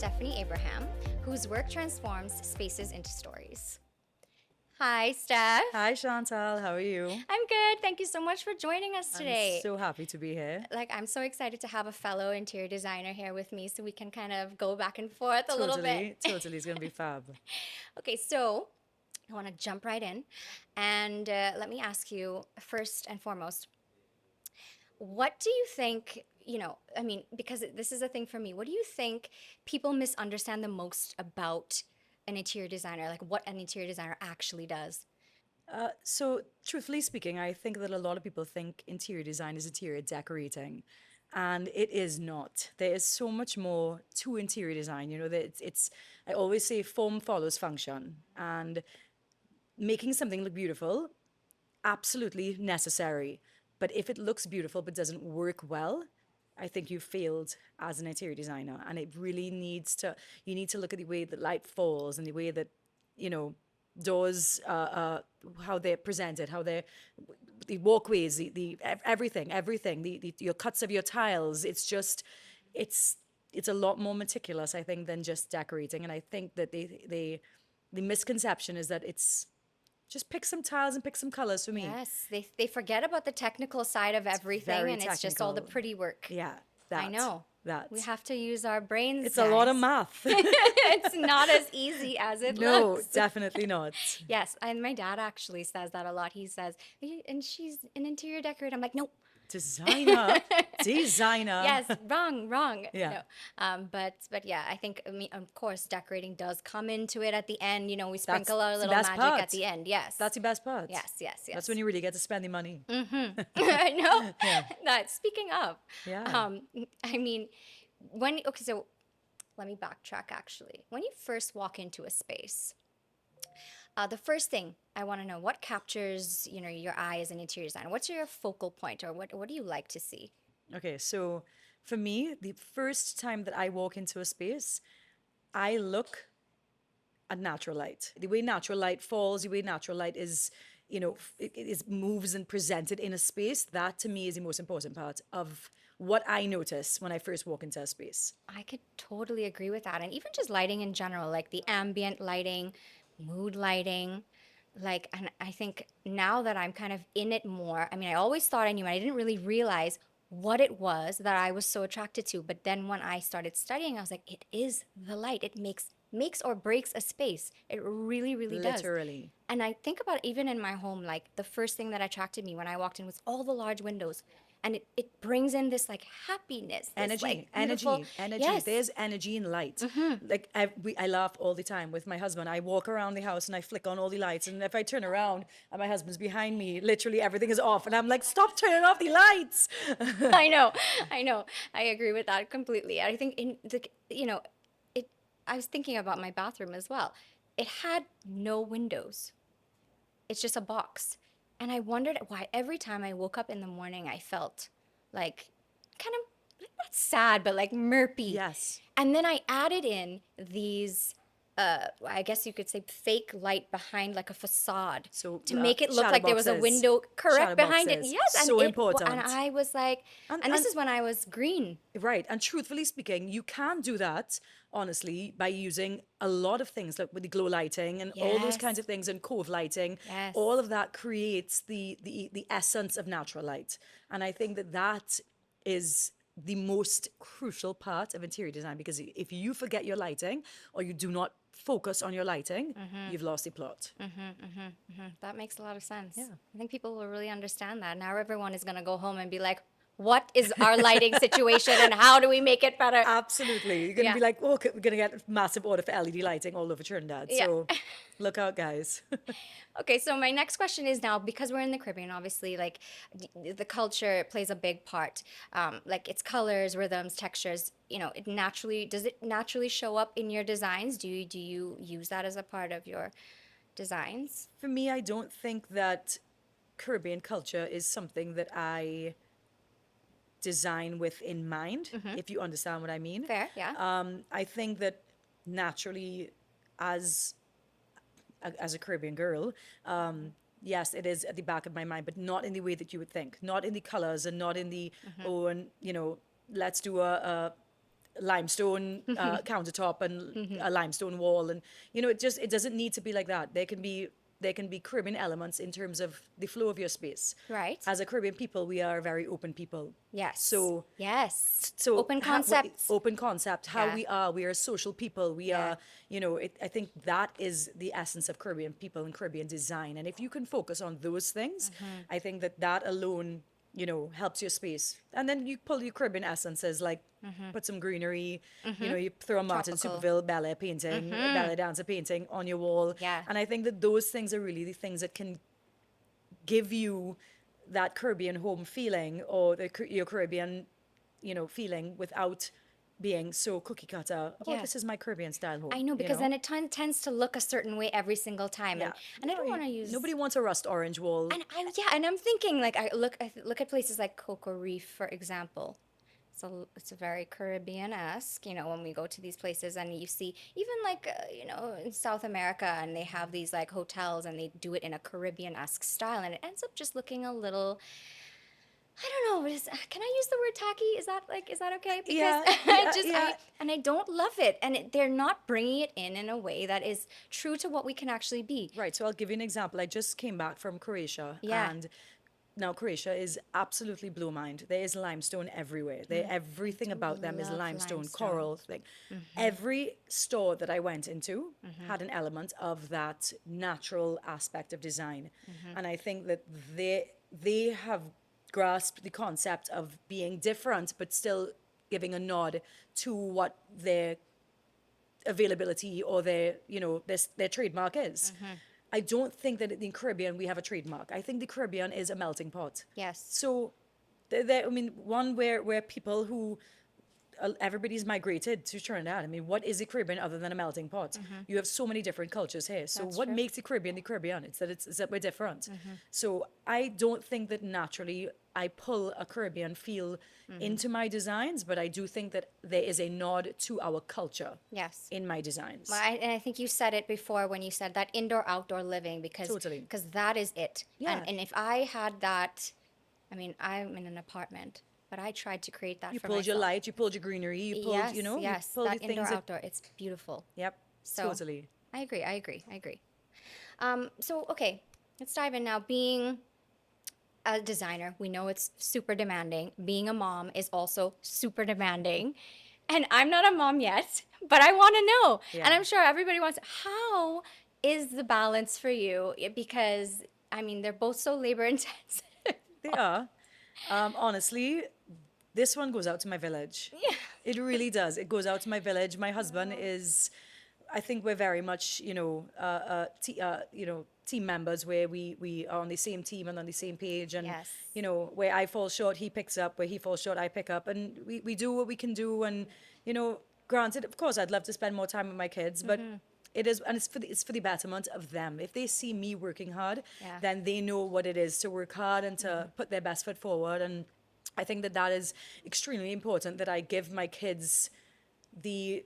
Stephanie Abraham, whose work transforms spaces into stories. Hi, Steph. Hi, Chantal. How are you? I'm good. Thank you so much for joining us I'm today. so happy to be here. I'm so excited to have a fellow interior designer here with me so we can kind of go back and forth a little bit. Totally. It's going to be fab. Okay, so I want to jump right in and let me ask you first and foremost, what do you think, because this is a thing for me, what do you think people misunderstand the most about an interior designer, like what an interior designer actually does? So, truthfully speaking, I think that a lot of people think interior design is interior decorating, and it is not. There is so much more to interior design. You know, that I always say form follows function, and making something look beautiful, absolutely necessary. But if it looks beautiful but doesn't work well, I think you failed as an interior designer. And it really you need to look at the way that light falls and the way that, you know, doors, how they're presented, the walkways, everything, your cuts of your tiles. It's, it's a lot more meticulous, I think, than just decorating. And I think that the misconception is that it's just pick some tiles and pick some colors for me. Yes, they forget about the technical side of everything, Very and it's just all the technical. pretty work. Yeah, I that. know. That. We have to use our brains, It's a lot of guys. math. It's not as easy as it No, looks. definitely not. Yes, and my dad actually says that a lot. He says, and she's an interior decorator. I'm like, no. Designer. Designer. Yes, wrong, wrong. Yeah. No, but yeah, I mean, of course, decorating does come into it at the end. You know, we That's sprinkle our the little best magic part. at the end. Yes, That's the best part. yes, yes, yes. That's when you really get to spend the money. I know. Yeah. That speaking of, Yeah. I mean, so let me backtrack actually. When you first walk into a space, the first thing I want to know, what captures, your eye as an interior designer? What's your focal point, or what do you like to see? Okay, so for me, the first time that I walk into a space, I look at natural light. The way natural light falls, the way natural light is, it is moves and presented in a space. That to me is the most important part of what I notice when I first walk into a space. I could totally agree with that. And even just lighting in general, like the ambient lighting, mood lighting. And I think now that I'm kind of in it more, I mean, I always thought I knew, and I didn't really realize what it was that I was so attracted to. But then when I started studying, I was like, it is the light. It makes or breaks a space. It really, really does. Literally. And I think about even in my home, like the first thing that attracted me when I walked in was all the large windows. And it brings in this like happiness, this like beautiful, Energy. yes, There's energy in light. Like I laugh all the time with my husband. I walk around the house and I flick on all the lights, and if I turn around and my husband's behind me, literally everything is off, and I'm like, stop turning off the lights. I know, I know. I agree with that completely. I think it. I was thinking about my bathroom as well. It had no windows. It's just a box, and I wondered why every time I woke up in the morning, I felt like kind of not sad, but like murpy. Yes. And then I added in these. I guess you could say fake light behind like a facade So, to make it look shadow like there was a boxes. window Shadow correct behind it. boxes. Yes, and So and important. I was like, And- and this and- is when I was green. Right. And truthfully speaking, you can do that, honestly, by using a lot of things like with the glow lighting and all those kinds Yes. of things, and cove lighting. Yes. All of that creates the essence of natural light. And I think that that is the most crucial part of interior design, because if you forget your lighting or you do not focus on your lighting, you've lost the plot. That makes a lot of sense. Yeah. I think people will really understand that. Now everyone is going to go home and be like, what is our lighting situation and how do we make it better? Absolutely. You're going to Yeah. be like, oh, okay, we're going to get a massive order for LED lighting all over Trinidad. Yeah. So look out, guys. Okay, so my next question is now, because we're in the Caribbean, obviously, like the culture plays a big part. Like its colors, rhythms, textures. Does it naturally show up in your designs? Do you use that as a part of your designs? For me, I don't think that Caribbean culture is something that I design with in mind, if you understand what I mean. Fair, yeah. I think that naturally, as as a Caribbean girl, yes, it is at the back of my mind, but not in the way that you would think. Not in the colors, and not in the oh, and let's do limestone countertop and a limestone wall, and it doesn't need to be like that. There can be Caribbean elements in terms of the flow of your space. Right? As a Caribbean people, we are very open people. Yes. So Yes. so Open concepts. open concept, how Yeah. we are social people, we Yeah. are, I think that is the essence of Caribbean people and Caribbean design, and if you can focus on those things, I think that alone, helps your space. And then you pull your Caribbean essences, like put some greenery, you throw a Martin Tropical. Superville ballet painting, ballet dancer painting on your wall. Yeah. And I think that those things are really the things that can give you that Caribbean home feeling, or your Caribbean, feeling, without being so cookie cutter. Oh, Yeah. this is my Caribbean style I home, know, because then it tends to look a certain way every single time, Yeah. and I No, don't want to use. nobody wants a rust orange wall. And I'm thinking, like, I look at places like Cocoa Reef, for example. It's a very Caribbean-esque, when we go to these places, and you see even like in South America, and they have these like hotels, and they do it in a Caribbean-esque style, and it ends up just looking a little, I don't know, can I use the word tacky? Is that okay? Because Yeah, I yeah, just yeah. I don't love it, and they're not bringing it in a way that is true to what we can actually be. Right. So I'll give you an example. I just came back from Croatia, Yeah. and now Croatia is absolutely blue mined. There is limestone everywhere. Everything Do about them is love limestone, limestone. coral thing. Every store that I went into had an element of that natural aspect of design, and I think that they have grasped the concept of being different, but still giving a nod to what their availability, or their trademark is. I don't think that in the Caribbean we have a trademark. I think the Caribbean is a melting pot. Yes. So, I mean, one where people who everybody's migrated to Trinidad. I mean, what is the Caribbean other than a melting pot? You have so many different cultures here. So, That's what true. makes the Caribbean? It's that we're different. So, I don't think that naturally I pull a Caribbean feel into my designs, but I do think that there is a nod to our culture Yes. in my designs. Well, and I think you said it before when you said that indoor outdoor living, because Totally. that is it. Yeah. And if I had that, I mean, I'm in an apartment, but I tried to create that You for pulled your myself. light, you pulled your greenery, you pulled, Yes, you yes, pulled the that indoor things that, outdoor, it's beautiful. yep, So totally. I agree, I agree, I agree. So okay, let's dive in now. Being a designer, we know it's super demanding. Being a mom is also super demanding. And I'm not a mom yet, but I want to know. And Yeah. I'm sure everybody wants, how is the balance for you? Because I mean, they're both so labor intensive. They are. Honestly, this one goes out to my village. Yeah. It really does. It goes out to my village. My husband is, I think we're very much, team members, where we are on the same team and on the same page. And, Yes. where I fall short, he picks up. Where he falls short, I pick up. And we do what we can do. And, granted, of course, I'd love to spend more time with my kids, but it is, and it's for the betterment of them. If they see me working hard, Yeah. then they know what it is to work hard and to put their best foot forward. And I think that is extremely important, that I give my kids the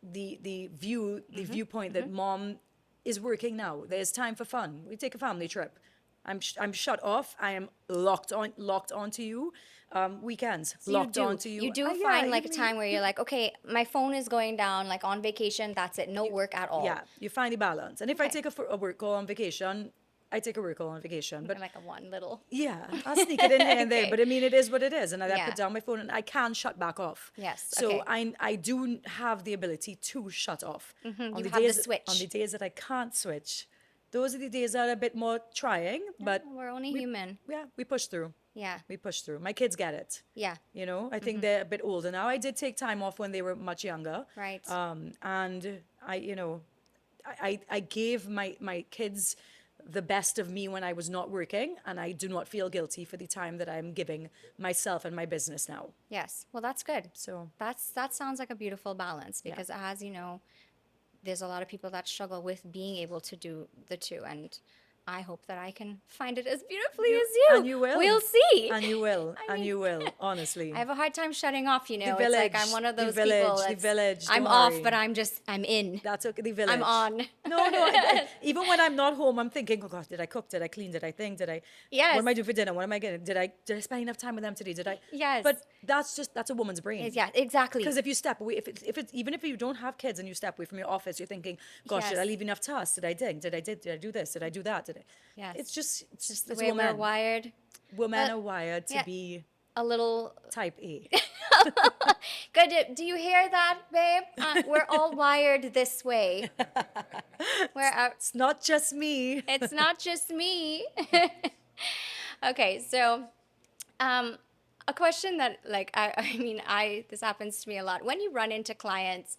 viewpoint that mom is working now. There's time for fun. We take a family trip. I'm shut off. I am locked onto you. Weekends, So locked onto you. you do Yeah, find I like a mean, time where you're like, okay, my phone is going down, like on vacation, that's it, no work at all. yeah, you find the balance. And if I Okay. take a work call on vacation, I take a work call on vacation. But And like a one little. yeah, I'll sneak it in here and there. Okay. But I mean, it is what it is. And I Yeah. put down my phone and I can shut back off. Yes, So okay. I do have the ability to shut off. On You the have the days switch. on the days that I can't switch, those are the days that are a bit more trying. But We're only we, human. yeah, we push through. Yeah. We push through. My kids get it. Yeah. I think they're a bit older now. I did take time off when they were much younger. Right. And I gave my kids the best of me when I was not working, and I do not feel guilty for the time that I'm giving myself and my business now. Yes. Well, that's good. So, That sounds like a beautiful balance, yeah. because as you know, there's a lot of people that struggle with being able to do the two. And I hope that I can find it as beautifully You as you. and you will. We'll see. And you will. I And mean, you will, I honestly. have a hard time shutting off, you The know. It's like I'm village, one of the those people village, the that's village. I'm Don't off, but worry. I'm in. That's okay. The I'm village. on. No, no. Even when I'm not home, I'm thinking, oh God, did I cook? Did I clean? Did I think? Did I? What Yes. am I doing for dinner? What am I getting? Did I spend enough time with them today? Did I? Yes. But that's a woman's brain. Yeah, exactly. Because if you step away, if it's even if you don't have kids and you step away from your office, you're thinking, gosh, did I Yes. leave enough tasks? Did I dig? Did I do this? Did I do that? Did I? Yes. It's Just just the it's way we're women. wired. Women But are wired to yeah, be a little type A. good. Do you hear that, babe? We're all wired this way. We're It's not just me. it's not just me. Okay, so um, a question that like I mean I this happens to me a lot when you run into clients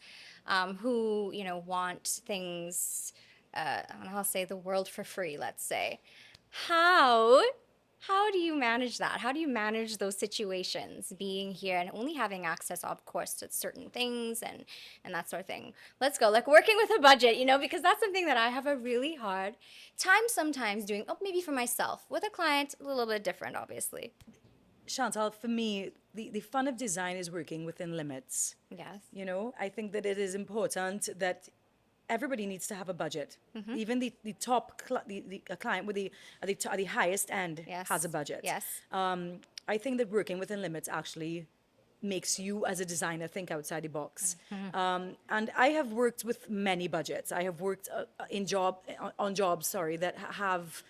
who want things and I'll say the world for free, let's say. How how do you manage that? How do you manage those situations, being here and only having access, of course, to certain things and that sort of thing? Let's go, like working with a budget, because that's something that I have a really hard time sometimes doing. Oh, maybe for myself. With a client, a little bit different, obviously. Chantal, for me, the fun of design is working within limits. Yes. I think that it is important that everybody needs to have a budget. Even the top the a client with the highest end Yes. has a budget. Yes. I think that working within limits actually makes you as a designer think outside the box. And I have worked with many budgets. I have worked on jobs, sorry, that have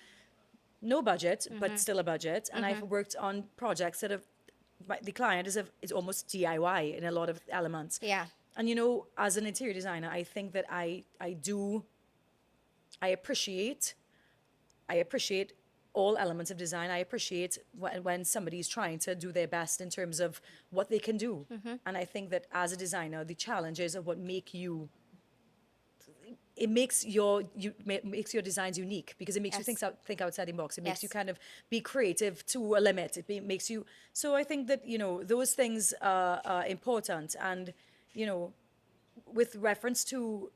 no budget but still a budget, and I've worked on projects that have the client is almost DIY in a lot of elements. Yeah. And as an interior designer, I think that I appreciate I appreciate all elements of design. I appreciate when somebody's trying to do their best in terms of what they can do. And I think that as a designer, the challenges of what make you it makes your designs unique because it makes you Yes. think outside the box. It makes you Yes. kind of be creative to a limit. Makes you. So I think that those things are important. And with reference to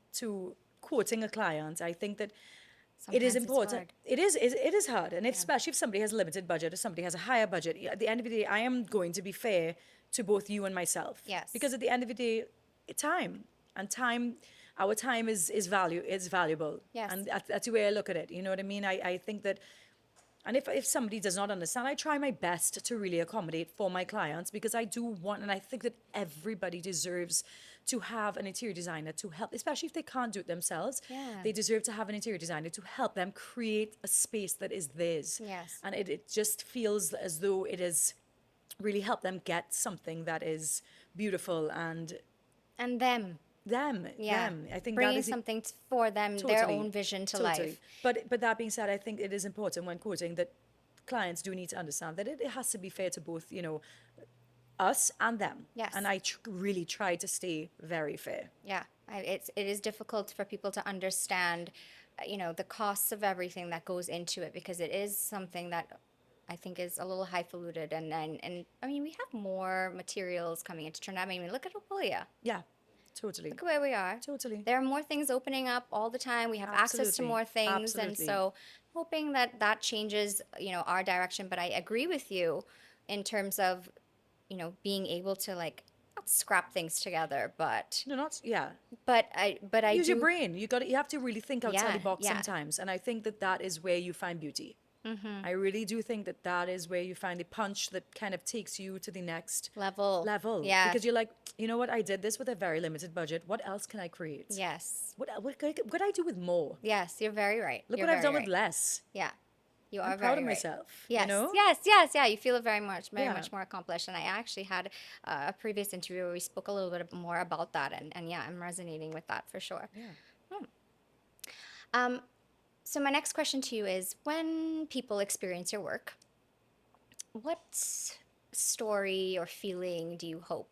quoting a client, I think that it is Sometimes it's important. hard. It is hard, and especially if somebody has a limited budget or somebody has a higher budget. At the end of the day, I am going to be fair to both you and myself. Yes. Because at the end of the day, time, our time is valuable. Yes. And that's the way I look at it. You know what I mean? I think that, and if somebody does not understand, I try my best to really accommodate for my clients because I do want, and I think that everybody deserves to have an interior designer to help, especially if they can't do it themselves. Yeah. They deserve to have an interior designer to help them create a space that is theirs. Yes. And it just feels as though it has really helped them get something that is beautiful and And them. them. Yeah. Them. I think Bringing that is something for them, their totally, own vision to totally. life. But that being said, I think it is important when quoting that clients do need to understand that it has to be fair to both, us and them. Yes. And I really try to stay very fair. Yeah, it is difficult for people to understand, the costs of everything that goes into it because it is something that I think is a little highfalutin and I mean we have more materials coming into Trinidad. I mean look at Oppolia. Yeah, totally. Look at where we are. Totally. There are more things opening up all the time. We have access to Absolutely. more things, and Absolutely. so hoping that that changes, our direction. But I agree with you in terms of, being able to like not scrap things together, but No, not yeah. I Use your do. brain. You have to really think outside Yeah, the box yeah. sometimes, and I think that is where you find beauty. I really do think that is where you find the punch that kind of takes you to the next Level. level. Yeah. Because you're like, you know what? I did this with a very limited budget. What else can I create? Yes. What could I do with more? Yes, you're very right. Look You're what I've very done with right. less. Yeah. You are I'm very proud of right. myself. Yes. You know? Yes. Yeah. You feel very Yeah. much more accomplished. And I actually had a previous interview where we spoke a little bit more about that. And yeah, I'm resonating with that for sure. Yeah. So my next question to you is when people experience your work, what story or feeling do you hope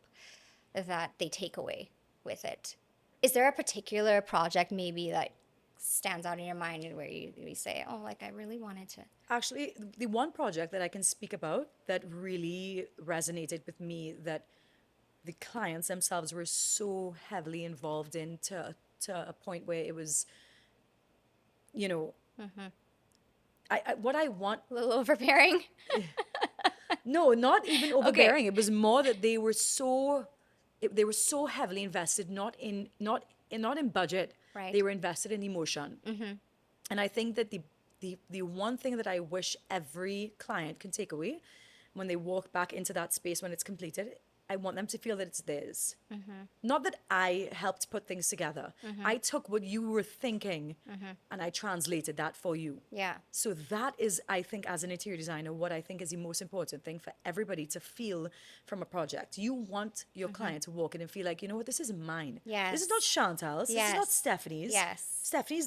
that they take away with it? Is there a particular project maybe that stands out in your mind and where you say, oh, like I really wanted to. Actually, the one project that I can speak about that really resonated with me, that the clients themselves were so heavily involved in to a point where it was, you know, what I want, A little overbearing. no, not even Okay. overbearing. It was more that they were so heavily invested, not in budget. They Right. were invested in emotion. And I think that the one thing that I wish every client can take away when they walk back into that space when it's completed, I want them to feel that it's theirs. Not that I helped put things together. I took what you were thinking and I translated that for you. Yeah. So that is, I think, as an interior designer, what I think is the most important thing for everybody to feel from a project. You want your client to walk in and feel like, you know what, this is mine. This is not Yes. Chantal's. This is not Yes. Stephanie's. Yes.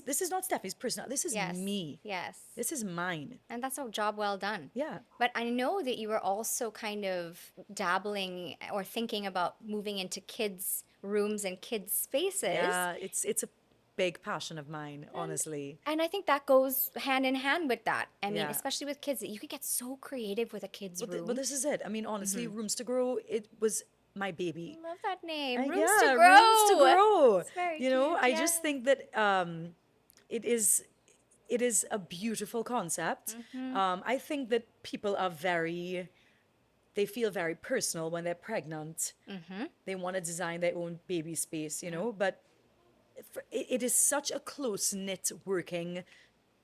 This is not Stephanie's personal. This is Yes. me. Yes. This is mine. And that's a job well done. Yeah. But I know that you were also kind of dabbling or thinking about moving into kids' rooms and kids' spaces. Yeah, it's a big passion of mine, honestly. And I think that goes hand in hand with that. I mean, Yeah. especially with kids, that you could get so creative with a kid's But room. this is it. I mean, honestly, Rooms to Grow, it was my baby. I love that name. Rooms to Yeah, grow. Rooms to Grow. It's very You know, cute. I Yeah. just think that it is it is a beautiful concept. I think that people are they feel very personal when they're pregnant. They want to design their own baby space, you know, but it is such a close knit working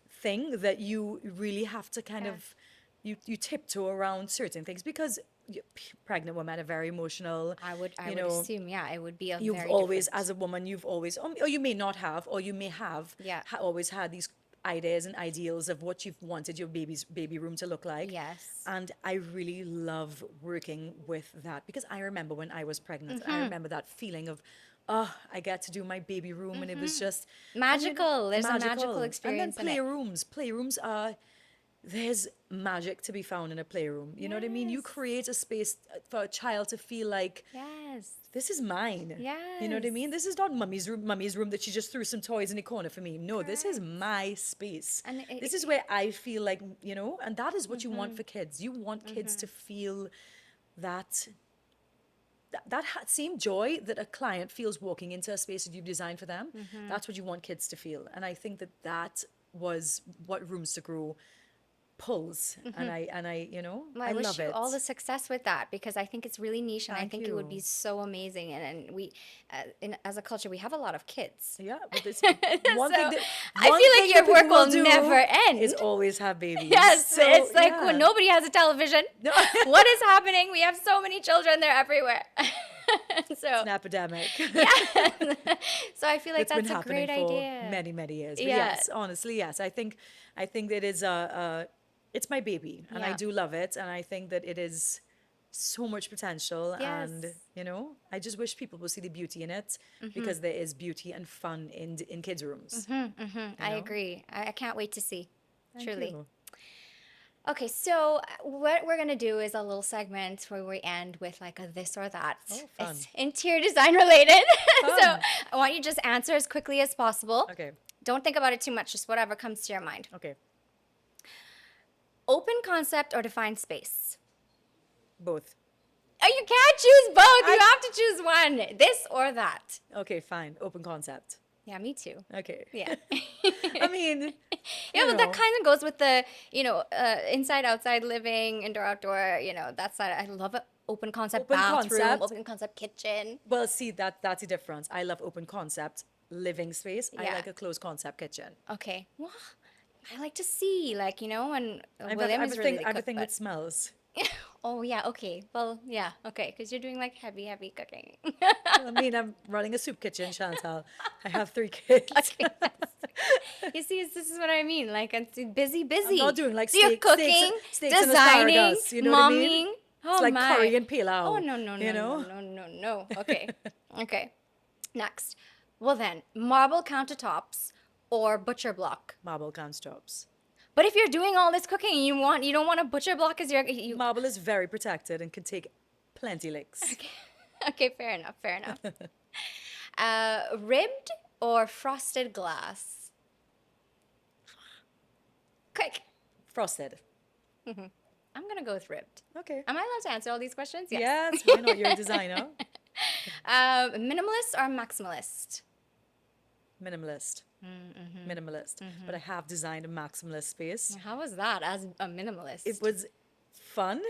thing that you really have to kind Yeah. of you tiptoe around certain things because pregnant women are very emotional. I You would know, assume, yeah, it would be a you've very always, different. as a woman, you've always, or you may not have, or you may have, Yeah. always had these ideas and ideals of what you've wanted your baby room to look like. Yes. And I really love working with that because I remember when I was pregnant, I remember that feeling of, oh, I get to do my baby room, and it was just and, Magical. There's a magical And then experience in it. playrooms are there's magic to be found in a playroom. You know what I mean? You Yes. create a space for a child to feel like Yes. this is mine. You know what I Yes. mean? This is not mummy's room that she just threw some toys in the corner for me. No, this is Correct. my space. And This is where I feel like, you know, and that is what you want for kids. You want kids to feel that same joy that a client feels walking into a space that you've designed for them. That's what you want kids to feel. And I think that that was what Rooms to Grow pulls. And I, you know, Well, I I wish love you it. all the success with that because I think it's really niche and I Thank think it would be you. so amazing. And we, as a culture, we have a lot of kids. Yeah, but this So one thing that I one feel thing like your that work people will do never is end. always have babies. Yes, So it's like yeah. when nobody has a television. No. What is happening? We have so many children; they're everywhere. So It's an epidemic. yeah, so I feel like It's been that's a happening great for idea. many years. But Yeah. yes, honestly, yes. I think that it's my baby and I Yeah. do love it and I think that it is so much potential and Yes. you know, I just wish people will see the beauty in it because there is beauty and fun in kids' rooms. I know? agree. I can't wait to see. Thank Truly. you. Okay, so what we're gonna do is a little segment where we end with like a this or that. Oh, fun. It's interior design related. So Fun. I want you to just answer as quickly as possible. Okay. Don't think about it too much, just whatever comes to your mind. Okay. Open concept or defined space? Both. Oh, you can't choose both. You have to choose one. This or that. Okay, fine. Open concept. Yeah, me too. Okay. Yeah. I mean, Yeah, you but that know. kind of goes with the, inside, outside living, indoor, outdoor, that's, I love it. Open concept Open bathroom, concept. open concept kitchen. Well, see, that's the difference. I love open concept living space. I Yeah. like a closed concept kitchen. Okay. Well, I like to see, and I love William is really the cook, everything but- that smells. Oh, yeah, okay. Well, yeah, okay, because you're doing like heavy cooking. I mean, I'm running a soup kitchen, Chantal. I have 3 kids. Okay. You see, this is what I mean. Like, it's busy. I'm not doing like So you're cooking, steaks and designing, asparagus. You know what I mean? momming. Oh, It's like my. curry and pilau. Oh, no, you know? no. Okay. Okay. Next. Well, then, marble countertops or butcher block. Marble countertops. But if you're doing all this cooking, you don't want a butcher block as you. Marble is very protected and can take plenty licks. Okay, fair enough. Ribbed or frosted glass? Quick. Frosted. I'm gonna go with ribbed. Okay. Am I allowed to answer all these questions? Yes, why not? You're a designer. Minimalist or maximalist? Minimalist. minimalist, but I have designed a maximalist space. How was that as a minimalist? It was fun.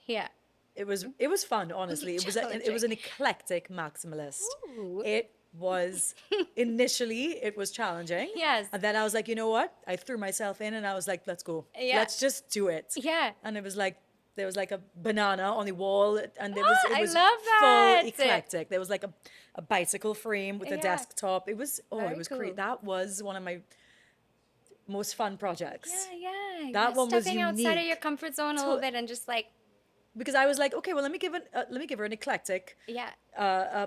Yeah. It was fun, honestly. It was Challenging. an eclectic maximalist. Ooh. It was initially it was challenging. Yes. And then I was like, you know what? I threw myself in and I was like, let's go. Yeah. Let's just do it. Yeah. And it was like there was like a banana on the wall and it I was love that. full eclectic. There was like a bicycle frame with a Yeah. desktop. It was Very it was cool. great. That was one of my most fun projects. Yeah, yeah. That Just one was stepping outside of your unique. comfort zone a little bit and just like, Because I was like, okay, well, let me give her an eclectic yeah.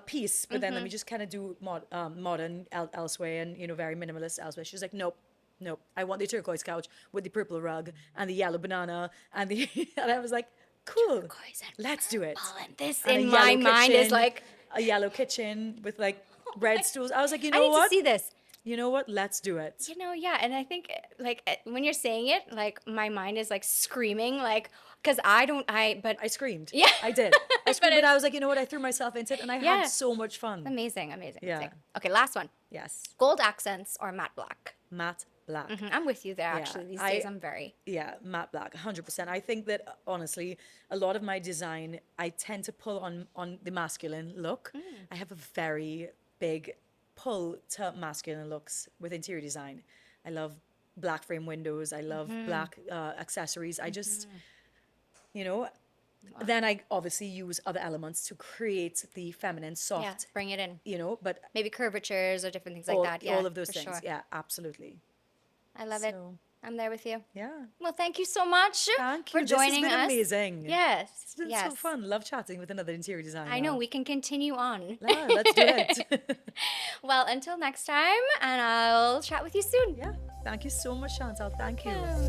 piece, but then let me just kind of do modern elsewhere and very minimalist elsewhere. She's like, nope, nope. I want the turquoise couch with the purple rug and the yellow banana and the and I was like, cool, Turquoise and let's do it. purple, and this And a in my yellow mind is kitchen, like, a yellow kitchen with like red stools. I was like, you I know need what? to see this. You know what? Let's do it. Yeah, and I think like when you're saying it, like my mind is like screaming, like, because but I screamed. Yeah. I did. I But screamed, but it's I was like, you know what? I threw myself into it, and I Yeah. had so much fun. amazing, amazing. Yeah. amazing. Okay, last one. Yes, Gold accents or matte black? matte black. I'm with you there, Yeah, actually. These I- days, I'm very. Yeah, matte black, 100%. I think that honestly, a lot of my design, I tend to pull on the masculine look. I have a very big pull to masculine looks with interior design. I love black frame windows. I love black accessories. I just, you know, then I obviously use other elements to create the feminine, Yeah, soft, bring it in. but Maybe curvatures or different things like all, that. Yeah, all of those for things. sure. Yeah, absolutely. I love it. So, I'm there with you. yeah. Well, thank you so much Thank for you. joining This has been us. amazing. Yes. It's been yes. so fun. Love chatting with another interior designer. I know we can continue on. Yeah, let's do it. Well, until next time, and I'll chat with you soon. Yeah. Thank you so much, Chantal. Thank you. Yeah.